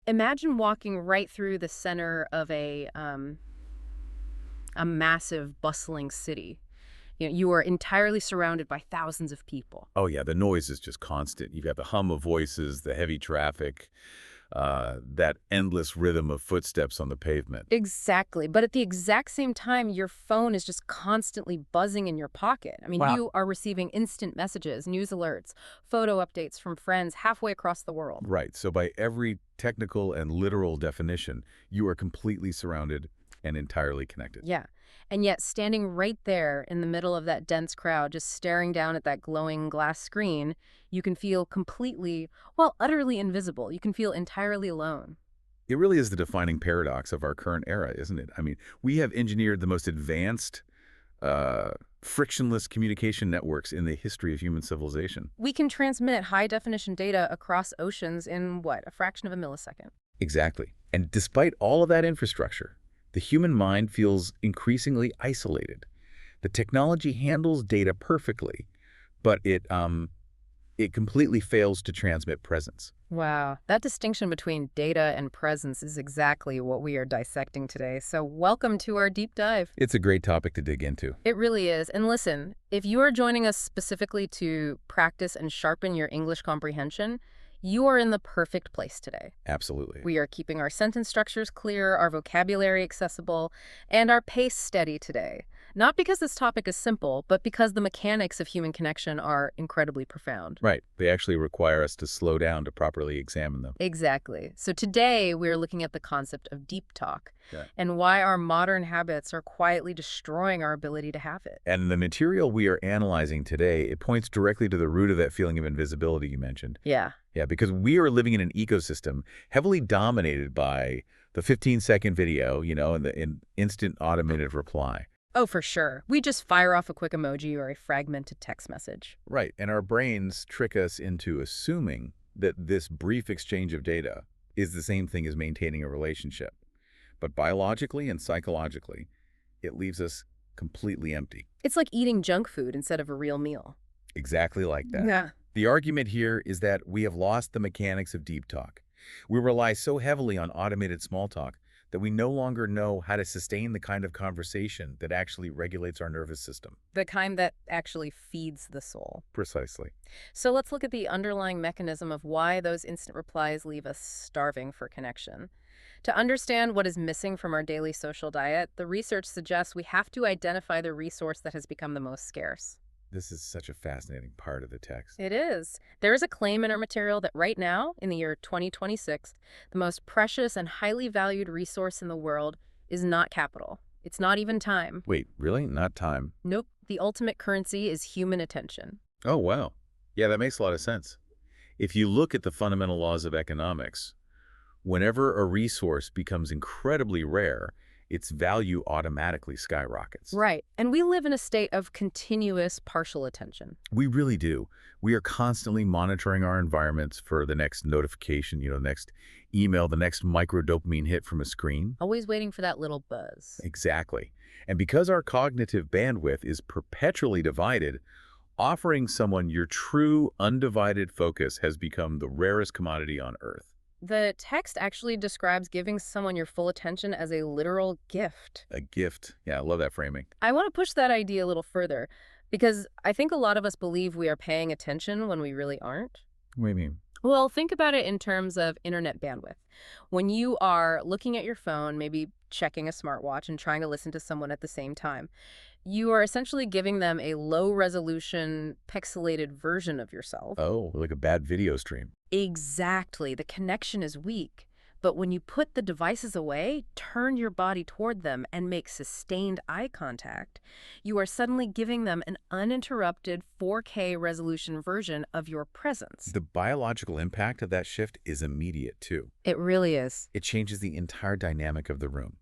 Imagine walking right through the center of a massive, bustling city. You are entirely surrounded by thousands of people. Oh, yeah, the noise is just constant. You've got the hum of voices, the heavy traffic, that endless rhythm of footsteps on the pavement. Exactly. But at the exact same time, your phone is just constantly buzzing in your pocket. I mean, Wow. you are receiving instant messages, news alerts, photo updates from friends halfway across the world. Right, so by every technical and literal definition, you are completely surrounded and entirely connected. Yeah. And yet, standing right there in the middle of that dense crowd, just staring down at that glowing glass screen, you can feel completely, well, utterly invisible. You can feel entirely alone. It really is the defining paradox of our current era, isn't it? I mean, we have engineered the most advanced, frictionless communication networks in the history of human civilization. We can transmit high-definition data across oceans in, what, a fraction of a millisecond? Exactly. And despite all of that infrastructure, the human mind feels increasingly isolated. The technology handles data perfectly, but it completely fails to transmit presence. Wow. That distinction between data and presence is exactly what we are dissecting today. So welcome to our deep dive. It's a great topic to dig into. It really is. And listen, if you are joining us specifically to practice and sharpen your English comprehension, you are in the perfect place today. Absolutely. We are keeping our sentence structures clear, our vocabulary accessible, and our pace steady today. Not because this topic is simple, but because the mechanics of human connection are incredibly profound. Right. They actually require us to slow down to properly examine them. Exactly. So today we're looking at the concept of deep talk and why our modern habits are quietly destroying our ability to have it. And the material we are analyzing today, it points directly to the root of that feeling of invisibility you mentioned. Yeah. Yeah, because we are living in an ecosystem heavily dominated by the 15-second video, and the instant automated reply. Oh, for sure. We just fire off a quick emoji or a fragmented text message. Right, and our brains trick us into assuming that this brief exchange of data is the same thing as maintaining a relationship. But biologically and psychologically, it leaves us completely empty. It's like eating junk food instead of a real meal. Exactly like that. Yeah. The argument here is that we have lost the mechanics of deep talk. We rely so heavily on automated small talk that we no longer know how to sustain the kind of conversation that actually regulates our nervous system. The kind that actually feeds the soul. Precisely. So let's look at the underlying mechanism of why those instant replies leave us starving for connection. To understand what is missing from our daily social diet, the research suggests we have to identify the resource that has become the most scarce. This is such a fascinating part of the text. It is. There is a claim in our material that right now, in the year 2026, the most precious and highly valued resource in the world is not capital. It's not even time. Wait, really? Not time? Nope. The ultimate currency is human attention. Oh, wow. Yeah, that makes a lot of sense. If you look at the fundamental laws of economics, whenever a resource becomes incredibly rare, its value automatically skyrockets. Right. And we live in a state of continuous partial attention. We really do. We are constantly monitoring our environments for the next notification, the next email, the next microdopamine hit from a screen. Always waiting for that little buzz. Exactly. And because our cognitive bandwidth is perpetually divided, offering someone your true undivided focus has become the rarest commodity on Earth. The text actually describes giving someone your full attention as a literal gift. A gift. Yeah, I love that framing. I want to push that idea a little further because I think a lot of us believe we are paying attention when we really aren't. What do you mean? Well, think about it in terms of internet bandwidth. When you are looking at your phone, maybe checking a smartwatch and trying to listen to someone at the same time, you are essentially giving them a low-resolution, pixelated version of yourself. Oh, like a bad video stream. Exactly. The connection is weak. But when you put the devices away, turn your body toward them, and make sustained eye contact, you are suddenly giving them an uninterrupted 4K resolution version of your presence. The biological impact of that shift is immediate, too. It really is. It changes the entire dynamic of the room.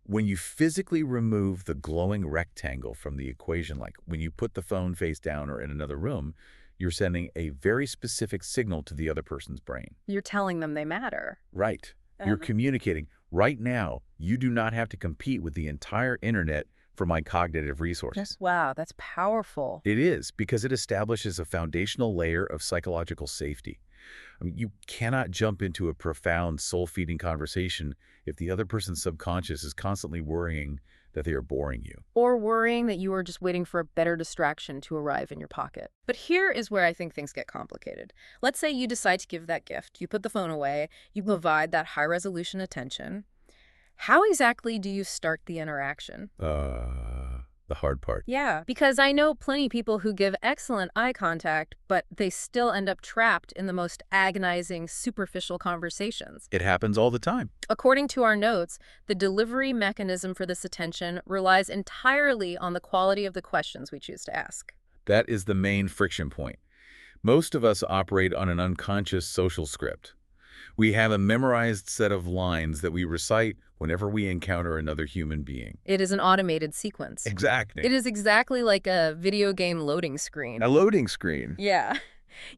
When you physically remove the glowing rectangle from the equation, like when you put the phone face down or in another room, you're sending a very specific signal to the other person's brain. You're telling them they matter. Right. You're communicating, right now, you do not have to compete with the entire internet for my cognitive resources. Wow, that's powerful. It is, because it establishes a foundational layer of psychological safety. I mean, you cannot jump into a profound, soul-feeding conversation if the other person's subconscious is constantly worrying that they are boring you. Or worrying that you are just waiting for a better distraction to arrive in your pocket. But here is where I think things get complicated. Let's say you decide to give that gift. You put the phone away. You provide that high-resolution attention. How exactly do you start the interaction? The hard part. Yeah, because I know plenty of people who give excellent eye contact, but they still end up trapped in the most agonizing, superficial conversations. It happens all the time. According to our notes, the delivery mechanism for this attention relies entirely on the quality of the questions we choose to ask. That is the main friction point. Most of us operate on an unconscious social script. We have a memorized set of lines that we recite whenever we encounter another human being. It is an automated sequence. Exactly. It is exactly like a video game loading screen. A loading screen. Yeah.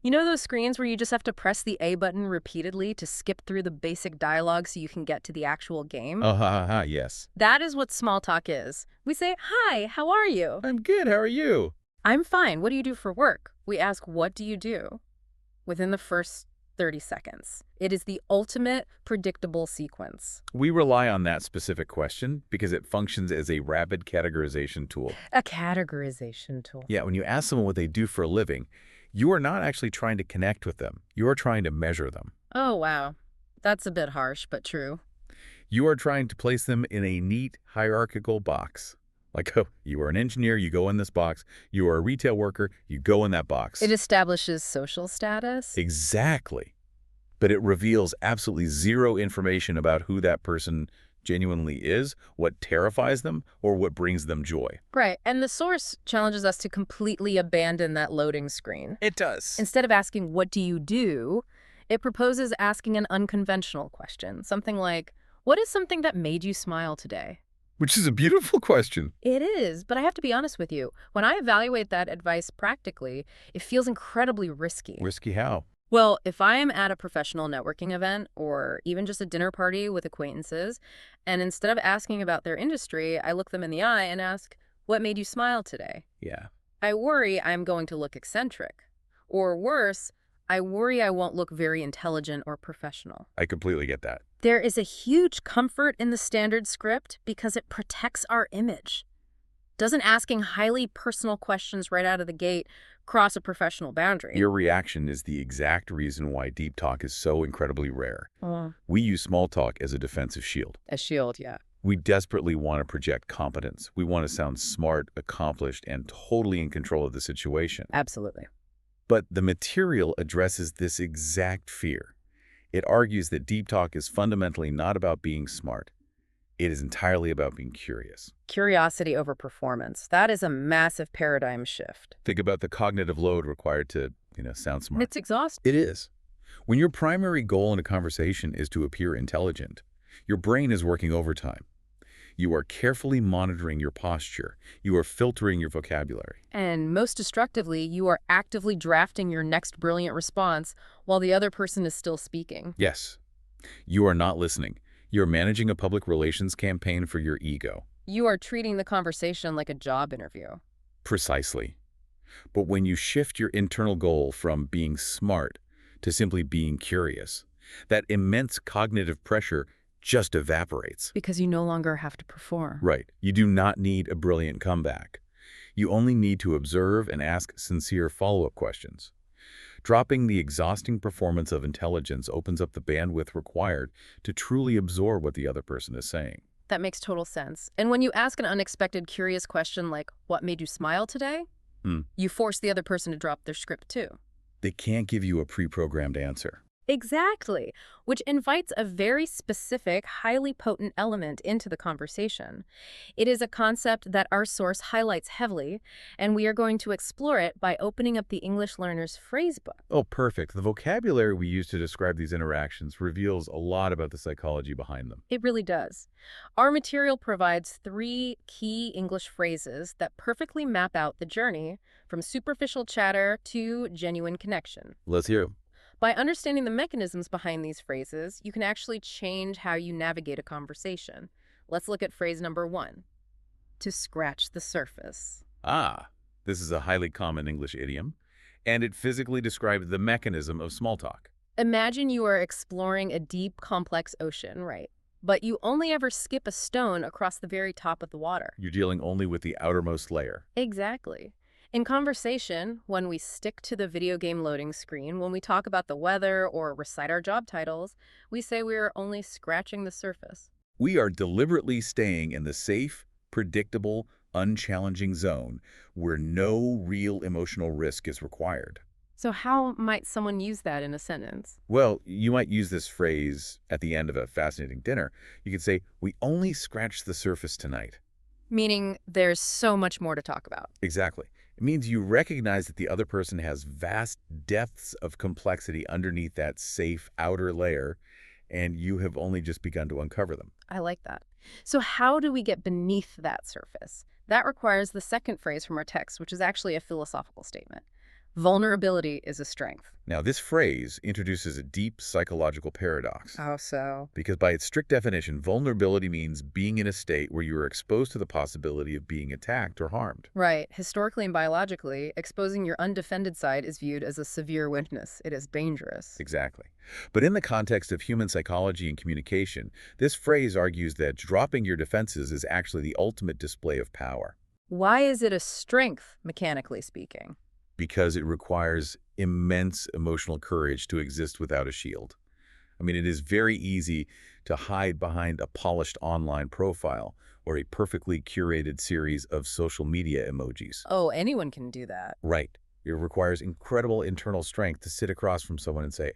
You know those screens where you just have to press the A button repeatedly to skip through the basic dialogue so you can get to the actual game? Yes. That is what small talk is. We say, "Hi, how are you?" I'm good, how are you? "I'm fine. What do you do for work?" We ask, "What do you do?" within the first 30 seconds. It is the ultimate predictable sequence. We rely on that specific question because it functions as a rapid categorization tool. A categorization tool. Yeah, when you ask someone what they do for a living, you are not actually trying to connect with them. You are trying to measure them. Oh, wow. That's a bit harsh, but true. You are trying to place them in a neat hierarchical box. Like, oh, you are an engineer, you go in this box. You are a retail worker, you go in that box. It establishes social status. Exactly. But it reveals absolutely zero information about who that person genuinely is, what terrifies them, or what brings them joy. Right. And the source challenges us to completely abandon that loading screen. It does. Instead of asking, "What do you do?" it proposes asking an unconventional question. Something like, "What is something that made you smile today?" Which is a beautiful question. It is, but I have to be honest with you. When I evaluate that advice practically, it feels incredibly risky. Risky how? Well, if I am at a professional networking event or even just a dinner party with acquaintances, and instead of asking about their industry, I look them in the eye and ask, "What made you smile today?" Yeah. I worry I'm going to look eccentric. Or worse, I worry I won't look very intelligent or professional. I completely get that. There is a huge comfort in the standard script because it protects our image. Doesn't asking highly personal questions right out of the gate cross a professional boundary? Your reaction is the exact reason why deep talk is so incredibly rare. We use small talk as a defensive shield. A shield, yeah. We desperately want to project competence. We want to sound smart, accomplished, and totally in control of the situation. Absolutely. But the material addresses this exact fear. It argues that deep talk is fundamentally not about being smart. It is entirely about being curious. Curiosity over performance. That is a massive paradigm shift. Think about the cognitive load required to, sound smart. It's exhausting. It is. When your primary goal in a conversation is to appear intelligent, your brain is working overtime. You are carefully monitoring your posture. You are filtering your vocabulary. And most destructively, you are actively drafting your next brilliant response while the other person is still speaking. Yes. You are not listening. You're managing a public relations campaign for your ego. You are treating the conversation like a job interview. Precisely. But when you shift your internal goal from being smart to simply being curious, that immense cognitive pressure just evaporates. Because you no longer have to perform. Right. You do not need a brilliant comeback. You only need to observe and ask sincere follow-up questions. Dropping the exhausting performance of intelligence opens up the bandwidth required to truly absorb what the other person is saying. That makes total sense. And when you ask an unexpected, curious question like, "What made you smile today?" you force the other person to drop their script too. They can't give you a pre-programmed answer. Exactly, which invites a very specific, highly potent element into the conversation. It is a concept that our source highlights heavily, and we are going to explore it by opening up the English Learner's Phrasebook. Oh, perfect. The vocabulary we use to describe these interactions reveals a lot about the psychology behind them. It really does. Our material provides 3 key English phrases that perfectly map out the journey from superficial chatter to genuine connection. Let's hear 'em. By understanding the mechanisms behind these phrases, you can actually change how you navigate a conversation. Let's look at phrase number 1. To scratch the surface. This is a highly common English idiom, and it physically describes the mechanism of small talk. Imagine you are exploring a deep, complex ocean, right? But you only ever skip a stone across the very top of the water. You're dealing only with the outermost layer. Exactly. In conversation, when we stick to the video game loading screen, when we talk about the weather or recite our job titles, we say we are only scratching the surface. We are deliberately staying in the safe, predictable, unchallenging zone where no real emotional risk is required. So how might someone use that in a sentence? Well, you might use this phrase at the end of a fascinating dinner. You could say, "We only scratched the surface tonight." Meaning there's so much more to talk about. Exactly. It means you recognize that the other person has vast depths of complexity underneath that safe outer layer, and you have only just begun to uncover them. I like that. So how do we get beneath that surface? That requires the second phrase from our text, which is actually a philosophical statement. Vulnerability is a strength. Now, this phrase introduces a deep psychological paradox. How so? Because by its strict definition, vulnerability means being in a state where you are exposed to the possibility of being attacked or harmed. Right. Historically and biologically, exposing your undefended side is viewed as a severe weakness. It is dangerous. Exactly. But in the context of human psychology and communication, this phrase argues that dropping your defenses is actually the ultimate display of power. Why is it a strength, mechanically speaking? Because it requires immense emotional courage to exist without a shield. I mean, it is very easy to hide behind a polished online profile or a perfectly curated series of social media emojis. Oh, anyone can do that. Right. It requires incredible internal strength to sit across from someone and say,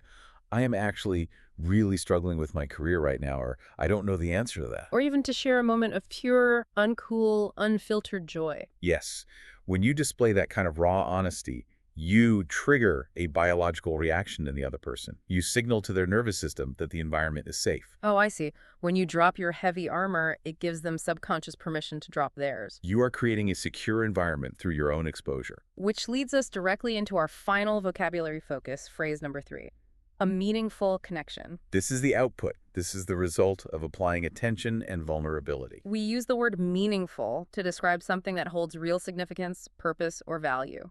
"I am actually really struggling with my career right now," or "I don't know the answer to that." Or even to share a moment of pure, uncool, unfiltered joy. Yes. When you display that kind of raw honesty, you trigger a biological reaction in the other person. You signal to their nervous system that the environment is safe. Oh, I see. When you drop your heavy armor, it gives them subconscious permission to drop theirs. You are creating a secure environment through your own exposure. Which leads us directly into our final vocabulary focus, phrase number 3. A meaningful connection. This is the output. This is the result of applying attention and vulnerability. We use the word meaningful to describe something that holds real significance, purpose, or value.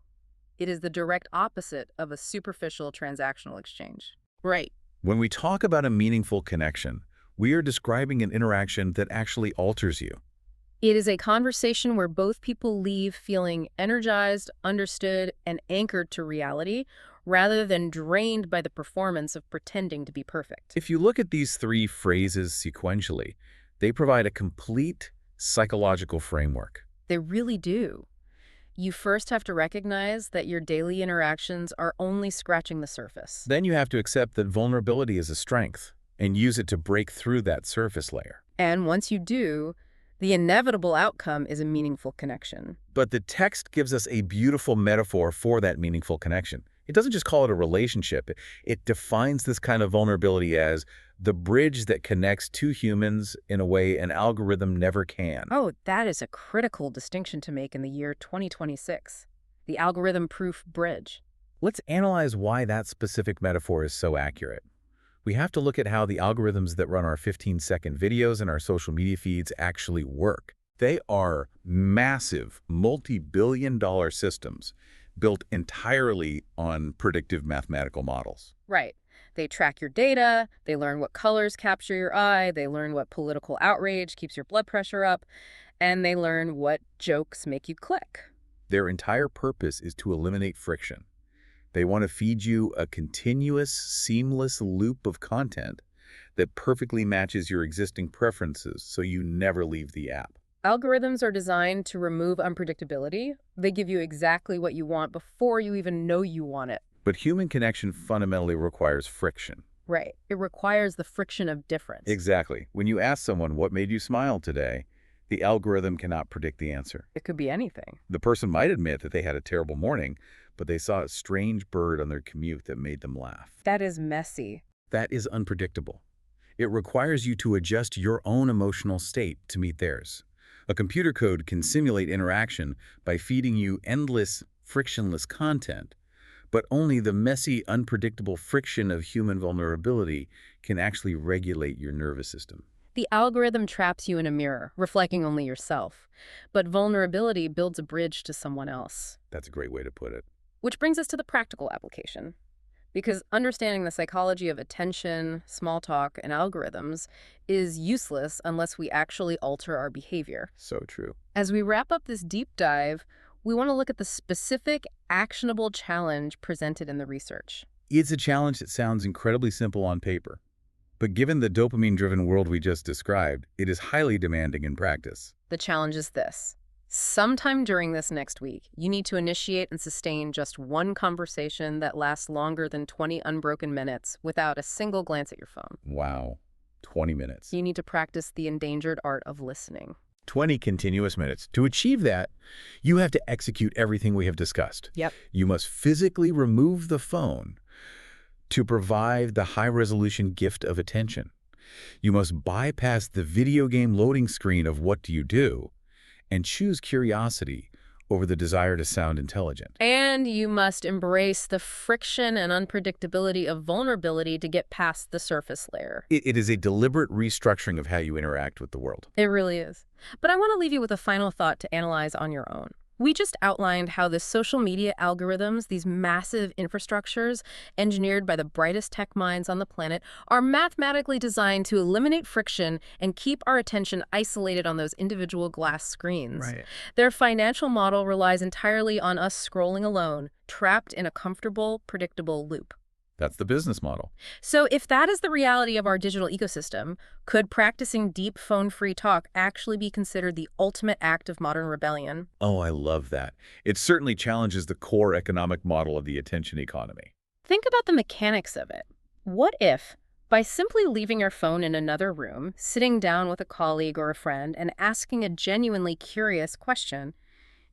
It is the direct opposite of a superficial transactional exchange. Right. When we talk about a meaningful connection, we are describing an interaction that actually alters you. It is a conversation where both people leave feeling energized, understood, and anchored to reality, rather than drained by the performance of pretending to be perfect. If you look at these three phrases sequentially, they provide a complete psychological framework. They really do. You first have to recognize that your daily interactions are only scratching the surface. Then you have to accept that vulnerability is a strength and use it to break through that surface layer. And once you do, the inevitable outcome is a meaningful connection. But the text gives us a beautiful metaphor for that meaningful connection. It doesn't just call it a relationship. It defines this kind of vulnerability as the bridge that connects two humans in a way an algorithm never can. Oh, that is a critical distinction to make in the year 2026. The algorithm-proof bridge. Let's analyze why that specific metaphor is so accurate. We have to look at how the algorithms that run our 15-second videos and our social media feeds actually work. They are massive, multi-billion-dollar systems built entirely on predictive mathematical models. Right. They track your data, they learn what colors capture your eye, they learn what political outrage keeps your blood pressure up, and they learn what jokes make you click. Their entire purpose is to eliminate friction. They want to feed you a continuous, seamless loop of content that perfectly matches your existing preferences so you never leave the app. Algorithms are designed to remove unpredictability. They give you exactly what you want before you even know you want it. But human connection fundamentally requires friction. Right. It requires the friction of difference. Exactly. When you ask someone what made you smile today, the algorithm cannot predict the answer. It could be anything. The person might admit that they had a terrible morning, but they saw a strange bird on their commute that made them laugh. That is messy. That is unpredictable. It requires you to adjust your own emotional state to meet theirs. A computer code can simulate interaction by feeding you endless, frictionless content, but only the messy, unpredictable friction of human vulnerability can actually regulate your nervous system. The algorithm traps you in a mirror, reflecting only yourself. But vulnerability builds a bridge to someone else. That's a great way to put it. Which brings us to the practical application. because understanding the psychology of attention, small talk, and algorithms is useless unless we actually alter our behavior. So true. As we wrap up this deep dive, we want to look at the specific, actionable challenge presented in the research. It's a challenge that sounds incredibly simple on paper. But given the dopamine-driven world we just described, it is highly demanding in practice. The challenge is this. Sometime during this next week, you need to initiate and sustain just one conversation that lasts longer than 20 unbroken minutes without a single glance at your phone. Wow. 20 minutes. You need to practice the endangered art of listening. 20 continuous minutes. To achieve that, you have to execute everything we have discussed. Yep. You must physically remove the phone to provide the high-resolution gift of attention. You must bypass the video game loading screen of what do you do and choose curiosity over the desire to sound intelligent. And you must embrace the friction and unpredictability of vulnerability to get past the surface layer. It is a deliberate restructuring of how you interact with the world. It really is. But I want to leave you with a final thought to analyze on your own. We just outlined how the social media algorithms, these massive infrastructures engineered by the brightest tech minds on the planet, are mathematically designed to eliminate friction and keep our attention isolated on those individual glass screens. Right. Their financial model relies entirely on us scrolling alone, trapped in a comfortable, predictable loop. That's the business model. So if that is the reality of our digital ecosystem, could practicing deep phone-free talk actually be considered the ultimate act of modern rebellion? Oh, I love that. It certainly challenges the core economic model of the attention economy. Think about the mechanics of it. What if, by simply leaving your phone in another room, sitting down with a colleague or a friend, and asking a genuinely curious question,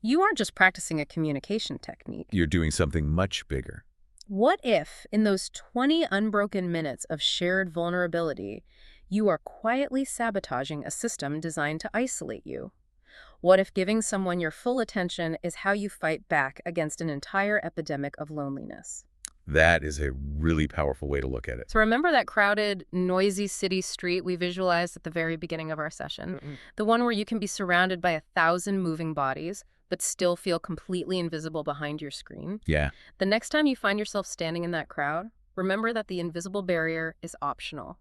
you aren't just practicing a communication technique? You're doing something much bigger. What if, in those 20 unbroken minutes of shared vulnerability, you are quietly sabotaging a system designed to isolate you? What if giving someone your full attention is how you fight back against an entire epidemic of loneliness? That is a really powerful way to look at it. So remember that crowded, noisy city street we visualized at the very beginning of our session? The one where you can be surrounded by 1,000 moving bodies, but still feel completely invisible behind your screen? Yeah. The next time you find yourself standing in that crowd, remember that the invisible barrier is optional.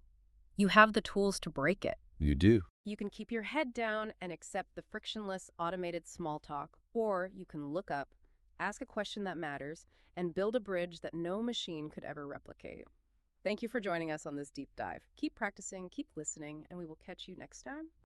You have the tools to break it. You do. You can keep your head down and accept the frictionless, automated small talk, or you can look up, ask a question that matters, and build a bridge that no machine could ever replicate. Thank you for joining us on this deep dive. Keep practicing, keep listening, and we will catch you next time.